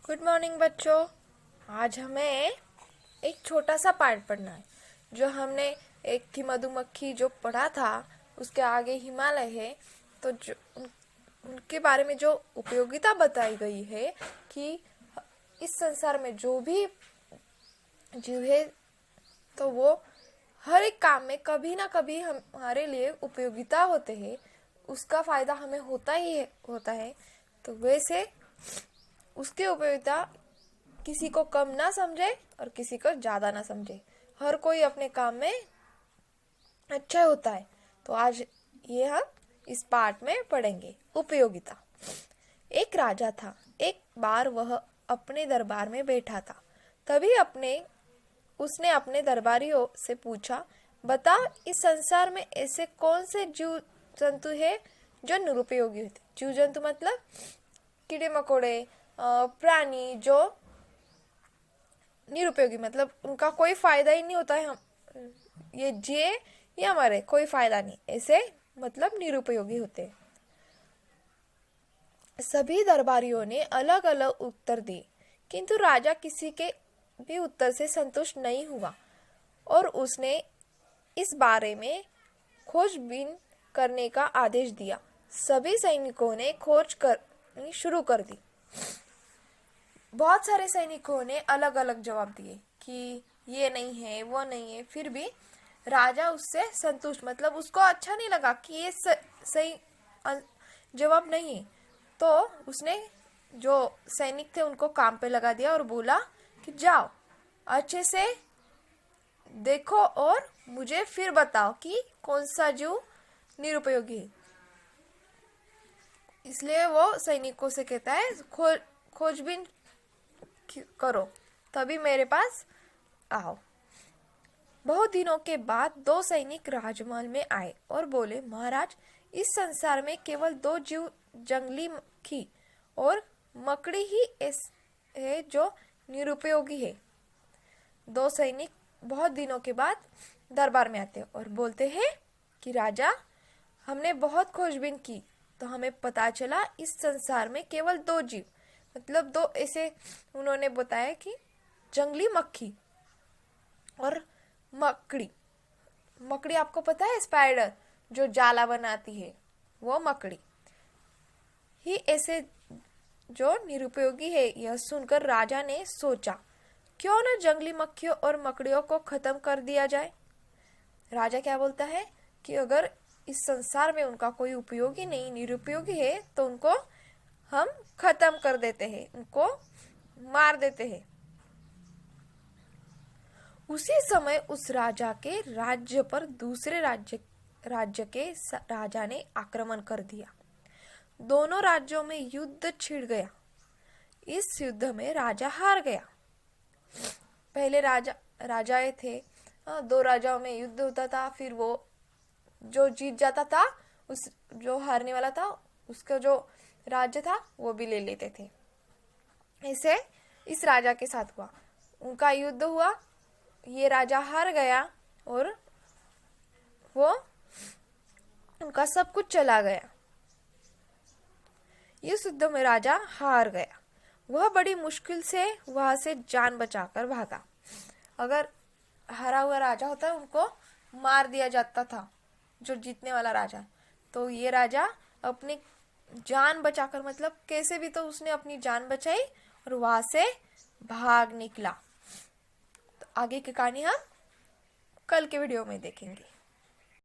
Good morning बच्चों। आज हमें एक छोटा सा पार्ट पढ़ना है। जो हमने एक थी मधुमक्खी जो पढ़ा था, उसके आगे हिमालय है। तो जो उनके बारे में जो उपयोगिता बताई गई है कि इस संसार में जो भी जीव है तो वो हर एक काम में कभी ना कभी हमारे लिए उपयोगिता होते हैं, उसका फायदा हमें होता है। तो वैसे उसकी उपयोगिता किसी को कम ना समझे और किसी को ज्यादा ना समझे। हर कोई अपने काम में अच्छा होता है। तो आज ये हम इस पार्ट में पढ़ेंगे उपयोगिता। एक राजा था। एक बार वह अपने दरबार में बैठा था। तभी उसने अपने दरबारियों से पूछा, बता, इस संसार में ऐसे कौन से जीव जंतु है जो निरुपयोगी होते। जीव जंतु मतलब कीड़े मकोड़े, प्राणी जो निरुपयोगी मतलब उनका कोई फायदा ही नहीं होता है। हम ये जिए या मरे कोई फायदा नहीं, ऐसे मतलब निरुपयोगी होते हैं। सभी दरबारियों ने अलग अलग उत्तर दिए, किंतु राजा किसी के भी उत्तर से संतुष्ट नहीं हुआ और उसने इस बारे में खोजबीन करने का आदेश दिया। सभी सैनिकों ने खोज करनी शुरू कर दी। बहुत सारे सैनिकों ने अलग अलग जवाब दिए कि ये नहीं है, वो नहीं है। फिर भी राजा उससे संतुष्ट, मतलब उसको अच्छा नहीं लगा कि ये सही जवाब नहीं। तो उसने जो सैनिक थे उनको काम पे लगा दिया और बोला कि जाओ अच्छे से देखो और मुझे फिर बताओ कि कौन सा जीव निरुपयोगी है। इसलिए वो सैनिकों से कहता है खोजबीन करो, तभी मेरे पास आओ। बहुत दिनों के बाद दो सैनिक राजमहल में आए और बोले, महाराज, इस संसार में केवल दो जीव, जंगली मक्खी और मकड़ी ही है जो निरुपयोगी है। दो सैनिक बहुत दिनों के बाद दरबार में आते और बोलते हैं कि राजा, हमने बहुत खोजबीन की तो हमें पता चला इस संसार में केवल दो जीव, मतलब दो ऐसे उन्होंने बताया कि जंगली मक्खी और मकड़ी। मकड़ी आपको पता है, स्पाइडर जो जाला बनाती है, वो मकड़ी ही ऐसे जो निरुपयोगी है। यह सुनकर राजा ने सोचा, क्यों न जंगली मक्खियों और मकड़ियों को खत्म कर दिया जाए। राजा क्या बोलता है कि अगर इस संसार में उनका कोई उपयोगी नहीं, निरुपयोगी है, तो उनको हम खत्म कर देते हैं, उनको मार देते हैं। उसी समय उस राजा के राज्य पर दूसरे राज्य के राजा ने आक्रमण कर दिया। दोनों राज्यों में युद्ध छिड़ गया। इस युद्ध में राजा हार गया। पहले राजाएं थे, दो राजाओं में युद्ध होता था, फिर वो जो जीत जाता था, उस जो हारने वाला था उसका जो राज्य था वो भी ले लेते थे। ऐसे इस राजा के साथ हुआ, उनका युद्ध हुआ, ये राजा हार गया और वो उनका सब कुछ चला गया। इस युद्ध में राजा हार गया। वह बड़ी मुश्किल से वहां से जान बचाकर भागा। अगर हारा हुआ राजा होता उनको मार दिया जाता था, जो जीतने वाला राजा। तो ये राजा अपनी जान बचाकर, मतलब कैसे भी तो उसने अपनी जान बचाई और वहां से भाग निकला। तो आगे की कहानी हम कल के वीडियो में देखेंगे।